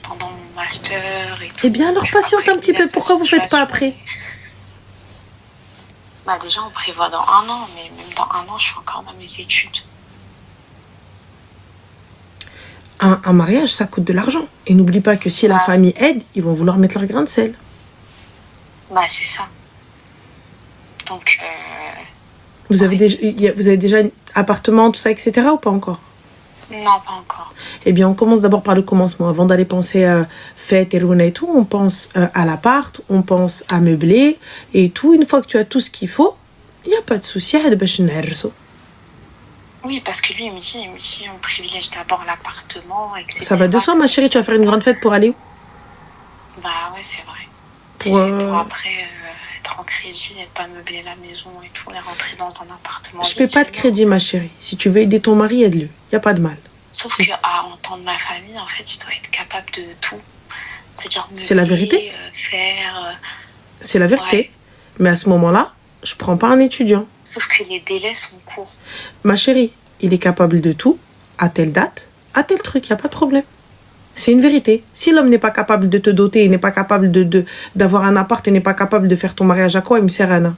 pendant mon master et tout. Eh bien, alors patiente un petit peu. Pourquoi vous faites pas après? Bah déjà, on prévoit dans 1 an, mais même dans 1 an, je suis encore dans mes études. Un mariage, ça coûte de l'argent. Et n'oublie pas que si la famille aide, ils vont vouloir mettre leur grain de sel. Bah, c'est ça. Donc, vous avez déjà un appartement, tout ça, etc. ou pas encore? Non, pas encore. Eh bien, on commence d'abord par le commencement. Avant d'aller penser à fête, et tout, on pense à l'appart, on pense à meubler et tout. Une fois que tu as tout ce qu'il faut, il n'y a pas de souci. Oui, parce que lui, il me dit, on privilège d'abord l'appartement, etc. Ça va de soi, ma chérie. Tu vas faire une grande fête pour aller où? Bah ouais, c'est vrai. Pour après être en crédit et pas meubler la maison et tout, et rentrer dans un appartement. Je fais pas de crédit, ma chérie. Si tu veux aider ton mari, aide-le. Il n'y a pas de mal. Sauf qu'à entendre ma famille, en fait, il doit être capable de tout. C'est-à-dire meubler, c'est la vérité. Faire... C'est la vérité. Ouais. Mais à ce moment-là, je prends pas un étudiant. Sauf que les délais sont courts. Ma chérie, il est capable de tout, à telle date, à tel truc, il n'y a pas de problème. C'est une vérité. Si l'homme n'est pas capable de te doter, il n'est pas capable d'avoir un appart, il n'est pas capable de faire ton mariage à quoi, il me sert rien.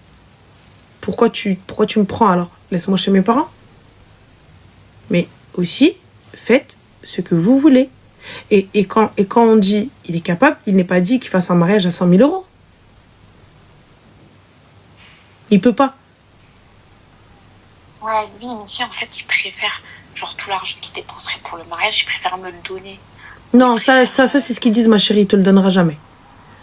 Pourquoi tu me prends alors? Laisse-moi chez mes parents. Mais aussi, faites ce que vous voulez. Et quand on dit il est capable, il n'est pas dit qu'il fasse un mariage à 100 000 euros. Il peut pas. Ouais, lui, il me dit, en fait, il préfère, genre, tout l'argent qu'il dépenserait pour le mariage, il préfère me le donner. Non, ça c'est ce qu'ils disent, ma chérie, il te le donnera jamais.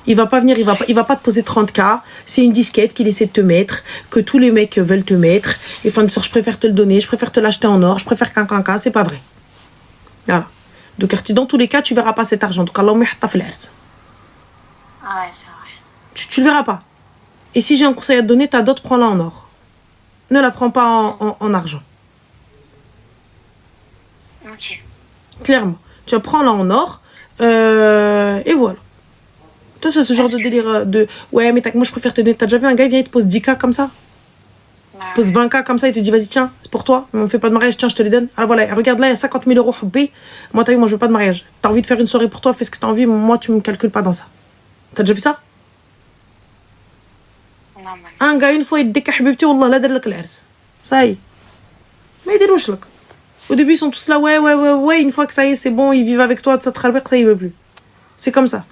Il va pas venir, il va pas te poser 30K. C'est une disquette qu'il essaie de te mettre, que tous les mecs veulent te mettre. Et fin de sorte, je préfère te le donner, je préfère te l'acheter en or, je préfère qu'un, c'est pas vrai. Voilà. Donc, dans tous les cas, tu verras pas cet argent. Donc, Allah m'y Ah ouais, c'est vrai. Tu le verras pas. Et si j'ai un conseil à te donner, t'as d'autres, prends-la en or. Ne la prends pas en argent. Ok. Clairement. Tu prends-la en or. Et voilà. Toi, c'est ce genre de délire de... Ouais, mais moi, je préfère te donner... T'as déjà vu un gars, il vient, il te pose 10K comme ça? Il pose 20K comme ça, il te dit, vas-y, tiens, c'est pour toi. On ne fait pas de mariage, tiens, je te les donne. Alors voilà, regarde là, il y a 50 000 euros. Moi, t'as vu, moi, je veux pas de mariage. T'as envie de faire une soirée pour toi, fais ce que t'as envie. Moi, tu me calcules pas dans ça. T'as déjà vu ça? Non, un gars, une fois, il te dit, حبيبتي والله لا دار لك العرس. Ça y est. Mais يديروش لك. Au début, ils sont tous là, ouais. Une fois que ça y est, c'est bon, ils vivent avec toi, ça te ça, il veut plus. C'est comme ça.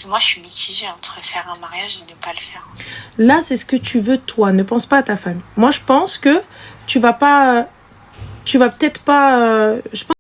Moi, je suis mitigée entre faire un mariage et ne pas le faire. Là, c'est ce que tu veux, toi. Ne pense pas à ta famille. Moi, je pense que tu vas peut-être pas... je pense